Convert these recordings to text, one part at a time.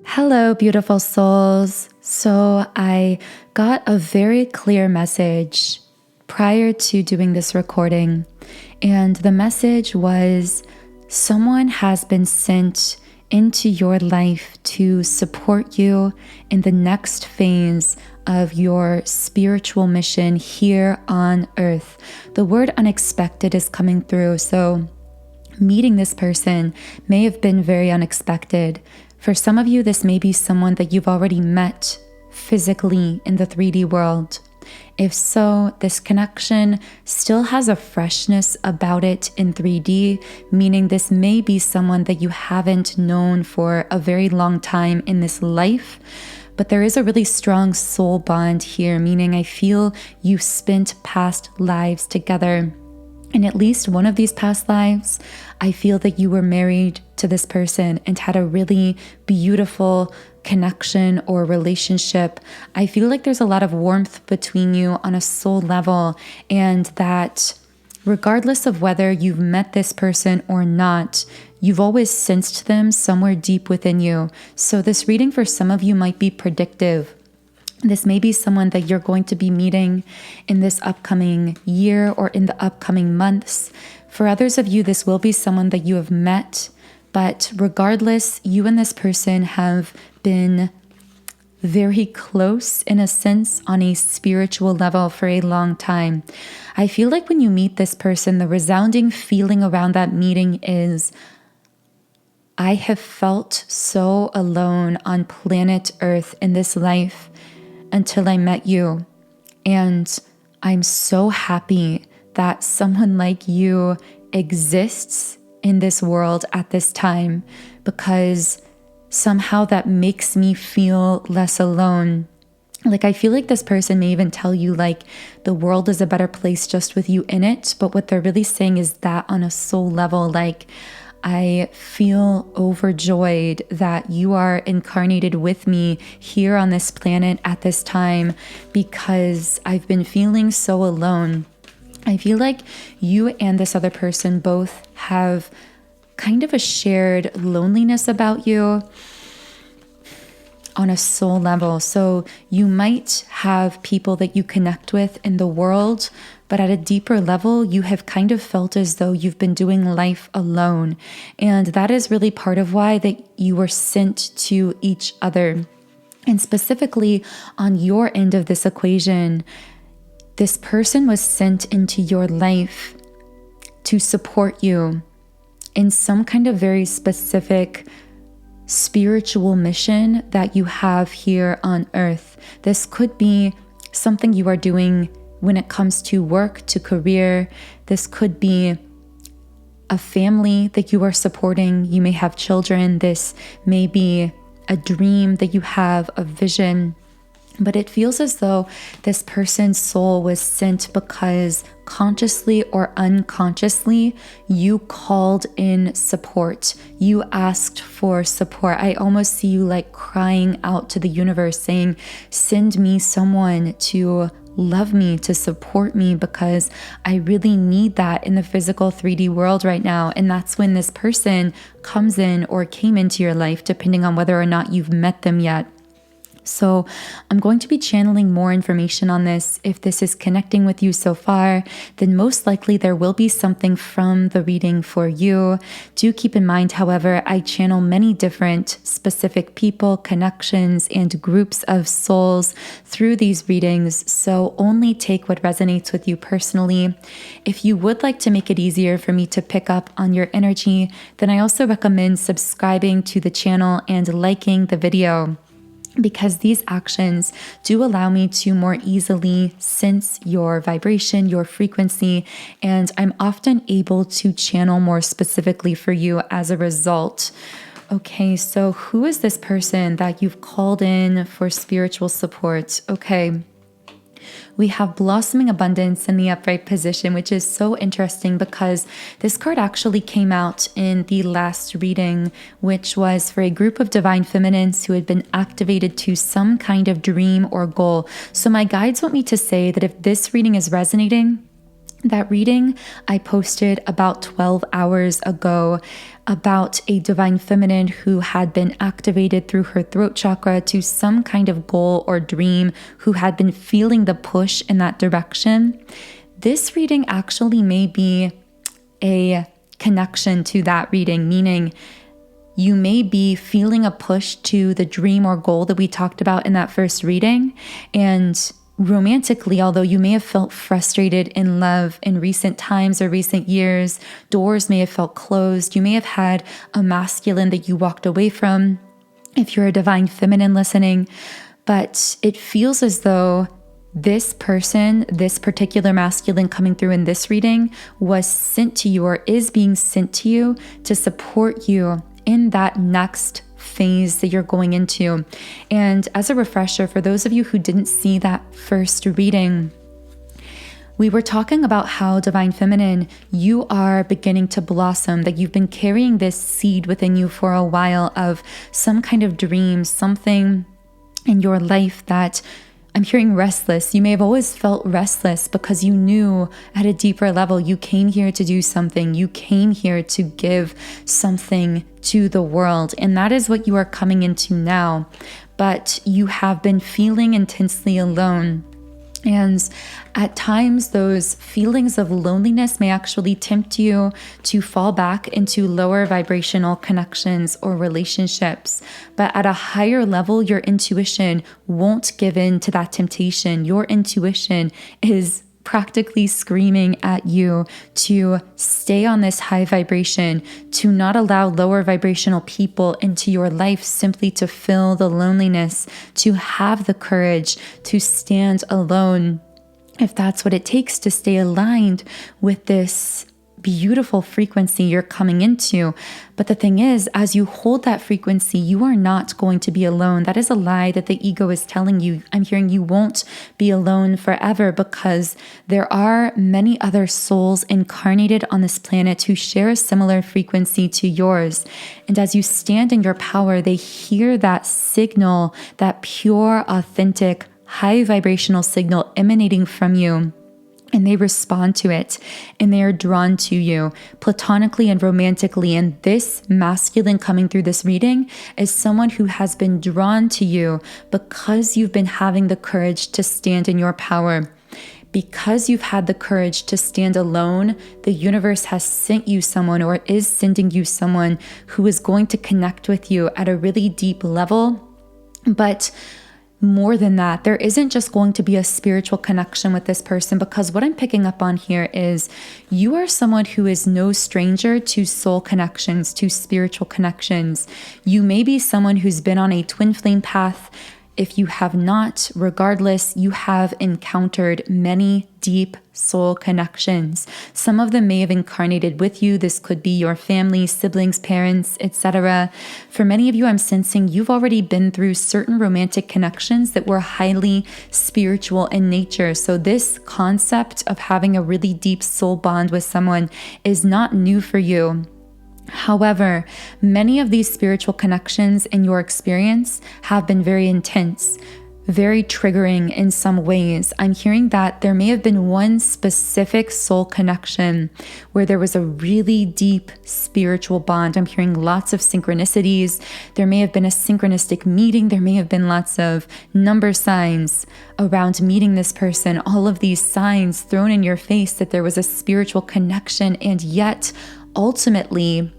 Hello, beautiful souls. So I got a very clear message prior to doing this recording, and the message was someone has been sent into your life to support you in the next phase of your spiritual mission here on earth. The word unexpected is coming through, so meeting this person may have been very unexpected. For some of you, this may be someone that you've already met physically in the 3D world. If so, this connection still has a freshness about it in 3D, meaning this may be someone that you haven't known for a very long time in this life, but there is a really strong soul bond here, meaning I feel you spent past lives together. In at least one of these past lives, I feel that you were married to this person and had a really beautiful connection or relationship. I feel like there's a lot of warmth between you on a soul level, and that regardless of whether you've met this person or not, you've always sensed them somewhere deep within you. So this reading for some of you might be predictive. This may be someone that you're going to be meeting in this upcoming year or in the upcoming months. For others of you, this will be someone that you have met, but regardless, you and this person have been very close in a sense on a spiritual level for a long time. I feel like when you meet this person, the resounding feeling around that meeting is, I have felt so alone on planet Earth in this life until I met you. And I'm so happy that someone like you exists in this world at this time, because somehow that makes me feel less alone. Like, I feel like this person may even tell you like the world is a better place just with you in it. But what they're really saying is that on a soul level, like, I feel overjoyed that you are incarnated with me here on this planet at this time, because I've been feeling so alone. I feel like you and this other person both have kind of a shared loneliness about you on a soul level. So you might have people that you connect with in the world, but at a deeper level, you have kind of felt as though you've been doing life alone. And that is really part of why that you were sent to each other. And specifically on your end of this equation, this person was sent into your life to support you in some kind of very specific spiritual mission that you have here on earth. This could be something you are doing when it comes to work, to career. This could be a family that you are supporting. You may have children. This may be a dream that you have, a vision. But it feels as though this person's soul was sent because consciously or unconsciously, you called in support. You asked for support. I almost see you like crying out to the universe saying, send me someone to love me, to support me, because I really need that in the physical 3D world right now. And that's when this person comes in or came into your life, depending on whether or not you've met them yet. So I'm going to be channeling more information on this. If this is connecting with you so far, then most likely there will be something from the reading for you. Do keep in mind, however, I channel many different specific people, connections, and groups of souls through these readings. So only take what resonates with you personally. If you would like to make it easier for me to pick up on your energy, then I also recommend subscribing to the channel and liking the video, because these actions do allow me to more easily sense your vibration, your frequency, and I'm often able to channel more specifically for you as a result. Okay, so who is this person that you've called in for spiritual support? Okay. We have blossoming abundance in the upright position, which is so interesting because this card actually came out in the last reading, which was for a group of divine feminines who had been activated to some kind of dream or goal. So my guides want me to say that if this reading is resonating, That reading I posted about 12 hours ago about a divine feminine who had been activated through her throat chakra to some kind of goal or dream, who had been feeling the push in that direction. This reading actually may be a connection to that reading, meaning you may be feeling a push to the dream or goal that we talked about in that first reading. And romantically, although you may have felt frustrated in love in recent times or recent years, doors may have felt closed. You may have had a masculine that you walked away from, if you're a divine feminine listening. But it feels as though this person, this particular masculine coming through in this reading, was sent to you or is being sent to you to support you in that next phase that you're going into. And as a refresher, for those of you who didn't see that first reading, we were talking about how divine feminine, you are beginning to blossom, that you've been carrying this seed within you for a while of some kind of dream, something in your life that I'm hearing restless. You may have always felt restless because you knew at a deeper level you came here to do something. You came here to give something to the world. And that is what you are coming into now. But you have been feeling intensely alone. And at times, those feelings of loneliness may actually tempt you to fall back into lower vibrational connections or relationships. But at a higher level, your intuition won't give in to that temptation. Your intuition is practically screaming at you to stay on this high vibration, to not allow lower vibrational people into your life simply to fill the loneliness, to have the courage to stand alone, if that's what it takes to stay aligned with this beautiful frequency you're coming into. But the thing is, as you hold that frequency, you are not going to be alone. That is a lie that the ego is telling you. I'm hearing you won't be alone forever, because there are many other souls incarnated on this planet who share a similar frequency to yours. And as you stand in your power, they hear that signal, that pure, authentic, high vibrational signal emanating from you. And they respond to it, and they are drawn to you platonically and romantically. And this masculine coming through this reading is someone who has been drawn to you because you've been having the courage to stand in your power. Because you've had the courage to stand alone, the universe has sent you someone, or is sending you someone, who is going to connect with you at a really deep level. But more than that, there isn't just going to be a spiritual connection with this person, because what I'm picking up on here is you are someone who is no stranger to soul connections, to spiritual connections. You may be someone who's been on a twin flame path. If you have not, regardless, you have encountered many deep soul connections. Some of them may have incarnated with you. This could be your family, siblings, parents, etc. For many of you, I'm sensing you've already been through certain romantic connections that were highly spiritual in nature. So this concept of having a really deep soul bond with someone is not new for you. However, many of these spiritual connections in your experience have been very intense, very triggering in some ways. I'm hearing that there may have been one specific soul connection where there was a really deep spiritual bond. I'm hearing lots of synchronicities. There may have been a synchronistic meeting. There may have been lots of number signs around meeting this person. All of these signs thrown in your face that there was a spiritual connection, and yet ultimately,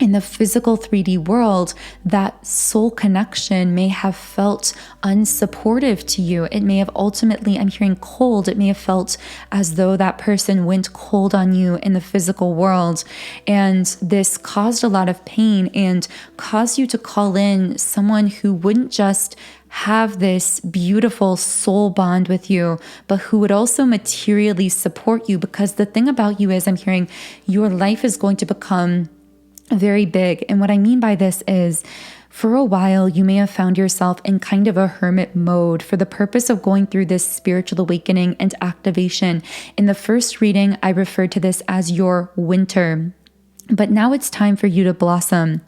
in the physical 3D world, that soul connection may have felt unsupportive to you. It may have ultimately, I'm hearing cold. It may have felt as though that person went cold on you in the physical world. And this caused a lot of pain and caused you to call in someone who wouldn't just have this beautiful soul bond with you, but who would also materially support you. Because the thing about you is, I'm hearing your life is going to become very big. And what I mean by this is, for a while, you may have found yourself in kind of a hermit mode for the purpose of going through this spiritual awakening and activation. In the first reading, I referred to this as your winter. But now it's time for you to blossom.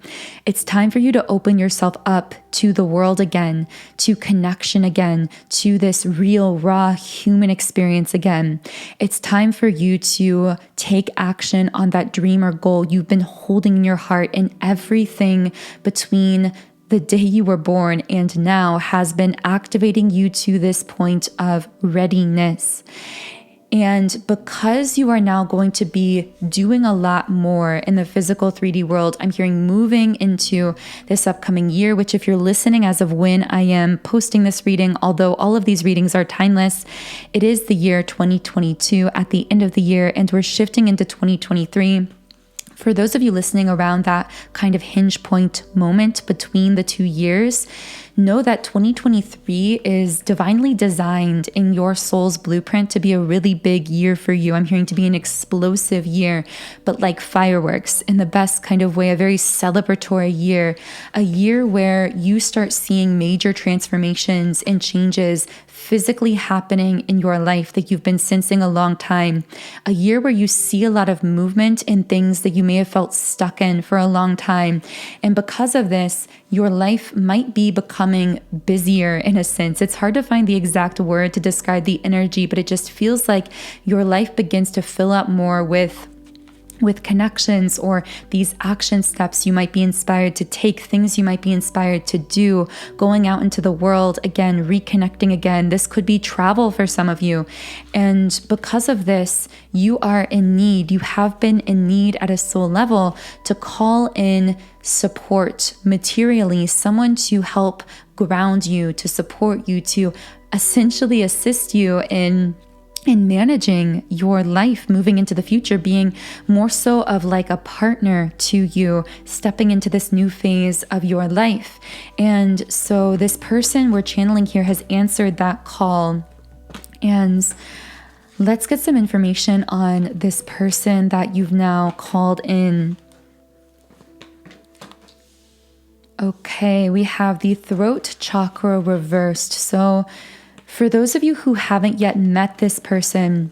It's time for you to open yourself up to the world again, to connection again, to this real, raw human experience again. It's time for you to take action on that dream or goal you've been holding in your heart, and everything between the day you were born and now has been activating you to this point of readiness. And because you are now going to be doing a lot more in the physical 3D world, I'm hearing moving into this upcoming year, which if you're listening as of when I am posting this reading, although all of these readings are timeless, it is the year 2022 at the end of the year, and we're shifting into 2023. For those of you listening around that kind of hinge point moment between the 2 years, know that 2023 is divinely designed in your soul's blueprint to be a really big year for you. I'm hearing to be an explosive year, but like fireworks in the best kind of way, a very celebratory year, a year where you start seeing major transformations and changes physically happening in your life that you've been sensing a long time, a year where you see a lot of movement in things that you may have felt stuck in for a long time. And because of this, your life might be becoming busier in a sense. It's hard to find the exact word to describe the energy, but it just feels like your life begins to fill up more with connections or these action steps you might be inspired to take, things you might be inspired to do, going out into the world again, reconnecting again. This could be travel for some of you. And because of this, you are in need, you have been in need at a soul level to call in support materially, someone to help ground you, to support you, to essentially assist you in managing your life moving into the future, being more so of like a partner to you, stepping into this new phase of your life. And so this person we're channeling here has answered that call. And let's get some information on this person that you've now called in. Okay, we have the throat chakra reversed. So for those of you who haven't yet met this person,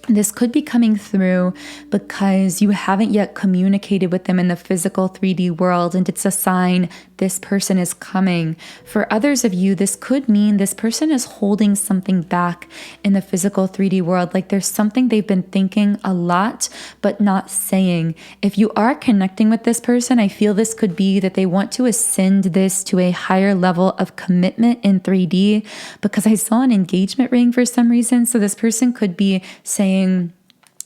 this could be coming through because you haven't yet communicated with them in the physical 3D world, and it's a sign this person is coming. For others of you, this could mean this person is holding something back in the physical 3D world, like there's something they've been thinking a lot but not saying. If you are connecting with this person, I feel this could be that they want to ascend this to a higher level of commitment in 3D, because I saw an engagement ring for some reason. So this person could be saying,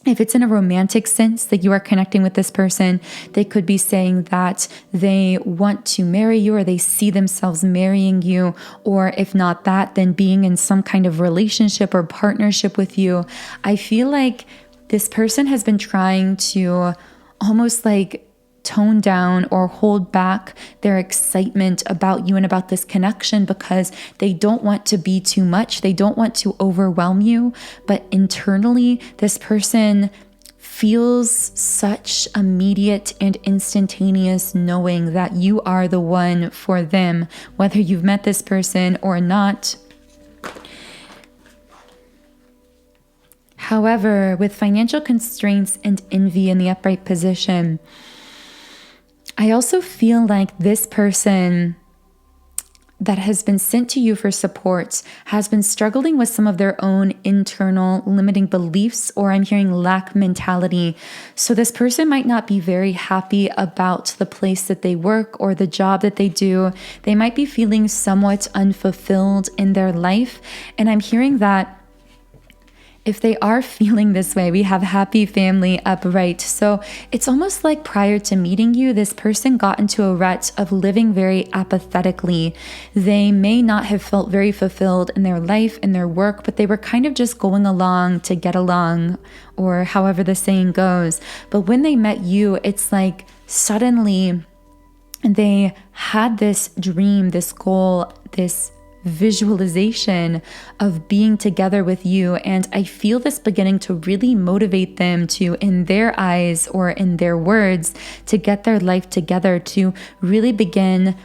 if it's in a romantic sense that you are connecting with this person, they could be saying that they want to marry you or they see themselves marrying you. Or if not that, then being in some kind of relationship or partnership with you. I feel like this person has been trying to almost like tone down or hold back their excitement about you and about this connection because they don't want to be too much. They don't want to overwhelm you. But internally, this person feels such immediate and instantaneous knowing that you are the one for them, whether you've met this person or not. However, with financial constraints and envy in the upright position, I also feel like this person that has been sent to you for support has been struggling with some of their own internal limiting beliefs, or I'm hearing lack mentality. So this person might not be very happy about the place that they work or the job that they do. They might be feeling somewhat unfulfilled in their life. And I'm hearing that if they are feeling this way, we have happy family upright. So it's almost like prior to meeting you, this person got into a rut of living very apathetically. They may not have felt very fulfilled in their life, in their work, but they were kind of just going along to get along, or however the saying goes. But when they met you, it's like suddenly they had this dream, this goal, this visualization of being together with you. And I feel this beginning to really motivate them to, in their eyes or in their words, to get their life together, to really begin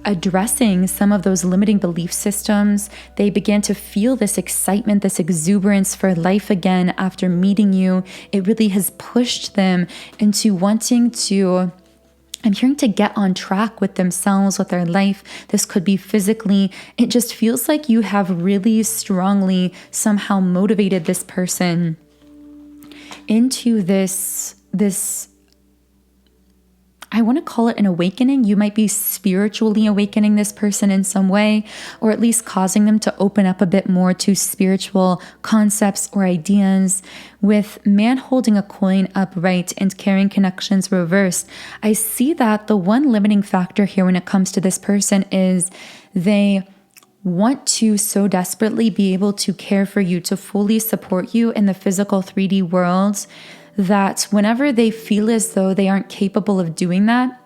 addressing some of those limiting belief systems. They began to feel this excitement, this exuberance for life again after meeting you. It really has pushed them into wanting to, I'm hearing, to get on track with themselves, with their life. This could be physically. It just feels like you have really strongly somehow motivated this person into this, I want to call it an awakening. You might be spiritually awakening this person in some way, or at least causing them to open up a bit more to spiritual concepts or ideas. With man holding a coin upright and carrying connections reversed, I see that the one limiting factor here when it comes to this person is they want to so desperately be able to care for you, to fully support you in the physical 3D world, that whenever they feel as though they aren't capable of doing that,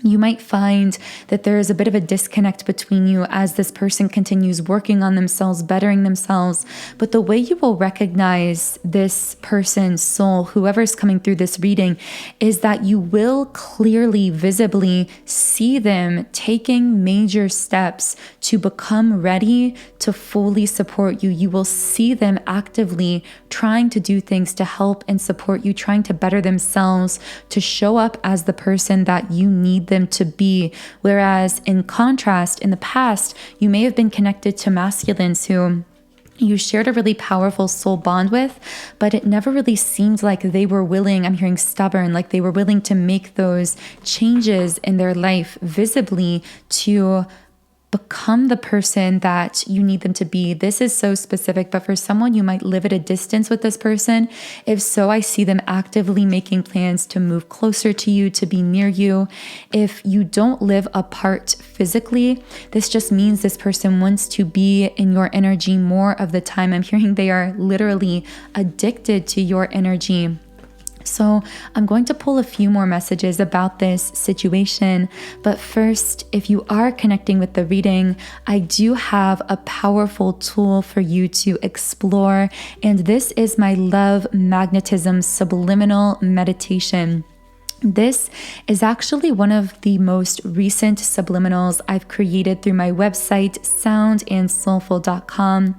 you might find that there is a bit of a disconnect between you as this person continues working on themselves, bettering themselves. But the way you will recognize this person's soul, whoever's coming through this reading, is that you will clearly, visibly see them taking major steps to become ready to fully support you. You will see them actively trying to do things to help and support you, trying to better themselves, to show up as the person that you need them to be. Whereas in contrast, in the past, you may have been connected to masculines who you shared a really powerful soul bond with, but it never really seemed like they were willing, I'm hearing stubborn, like they were willing to make those changes in their life visibly to become the person that you need them to be. This is so specific, but for someone, you might live at a distance with this person. If so, I see them actively making plans to move closer to you, to be near you. If you don't live apart physically, this just means this person wants to be in your energy more of the time. I'm hearing they are literally addicted to your energy. So I'm going to pull a few more messages about this situation. But first, if you are connecting with the reading, I do have a powerful tool for you to explore. And this is my love magnetism subliminal meditation. This is actually one of the most recent subliminals I've created through my website, soundandsoulful.com,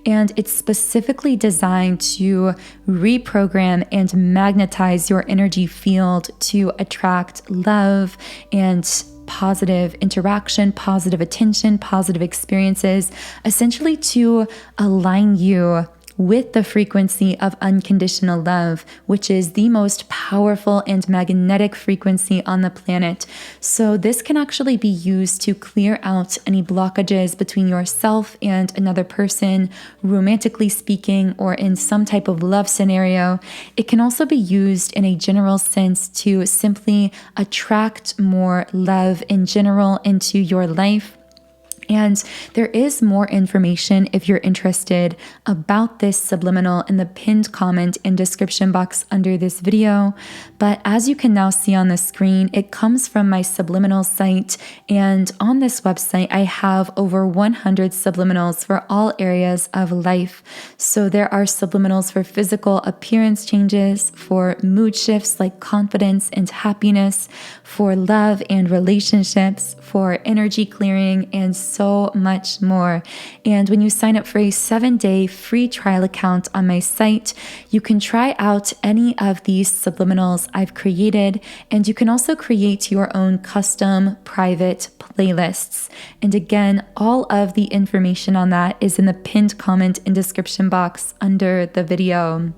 and it's specifically designed to reprogram and magnetize your energy field to attract love and positive interaction, positive attention, positive experiences, essentially to align you with the frequency of unconditional love, which is the most powerful and magnetic frequency on the planet. So this can actually be used to clear out any blockages between yourself and another person, romantically speaking, or in some type of love scenario. It can also be used in a general sense to simply attract more love in general into your life. And there is more information if you're interested about this subliminal in the pinned comment and description box under this video. But as you can now see on the screen, it comes from my subliminal site. And on this website, I have over 100 subliminals for all areas of life. So there are subliminals for physical appearance changes, for mood shifts like confidence and happiness, for love and relationships, for energy clearing, and so much more. And when you sign up for a 7-day free trial account on my site, you can try out any of these subliminals I've created, and you can also create your own custom private playlists. And again, all of the information on that is in the pinned comment and description box under the video.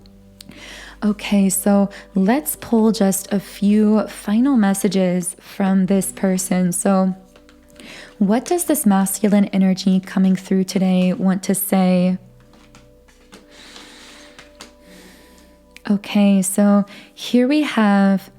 Okay, so let's pull just a few final messages from this person. So what does this masculine energy coming through today want to say? Okay, so here we have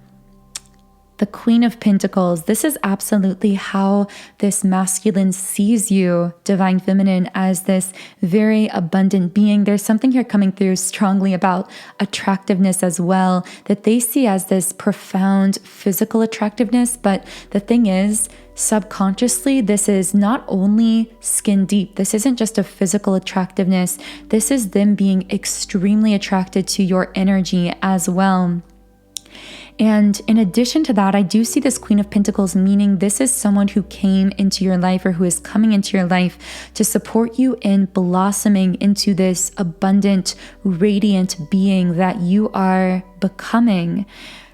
the Queen of Pentacles. This is absolutely how this masculine sees you, Divine Feminine, as this very abundant being. There's something here coming through strongly about attractiveness as well, that they see as this profound physical attractiveness. But the thing is, subconsciously, this is not only skin deep. This isn't just a physical attractiveness. This is them being extremely attracted to your energy as well. And in addition to that, I do see this Queen of Pentacles, meaning this is someone who came into your life or who is coming into your life to support you in blossoming into this abundant, radiant being that you are becoming.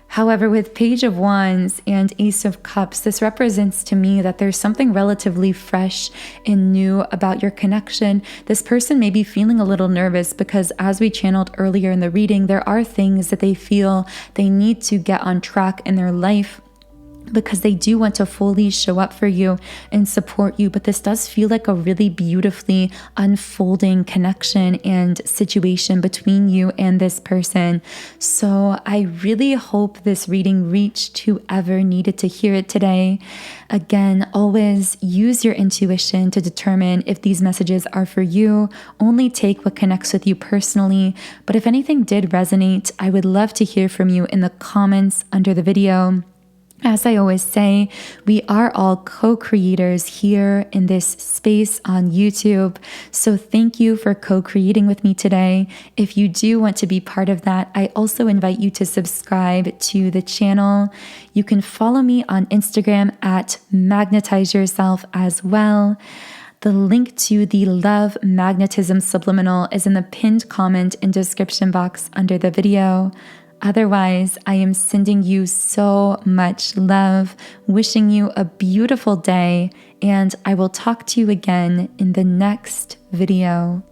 However, with Page of Wands and Ace of Cups, this represents to me that there's something relatively fresh and new about your connection. This person may be feeling a little nervous because, as we channeled earlier in the reading, there are things that they feel they need to get on track in their life, because they do want to fully show up for you and support you. But this does feel like a really beautifully unfolding connection and situation between you and this person. So I really hope this reading reached whoever needed to hear it today. Again, always use your intuition to determine if these messages are for you. Only take what connects with you personally. But if anything did resonate, I would love to hear from you in the comments under the video. As I always say, we are all co-creators here in this space on YouTube. So thank you for co-creating with me today. If you do want to be part of that, I also invite you to subscribe to the channel. You can follow me on Instagram at Magnetize Yourself as well. The link to the Love Magnetism Subliminal is in the pinned comment and description box under the video. Otherwise, I am sending you so much love, wishing you a beautiful day, and I will talk to you again in the next video.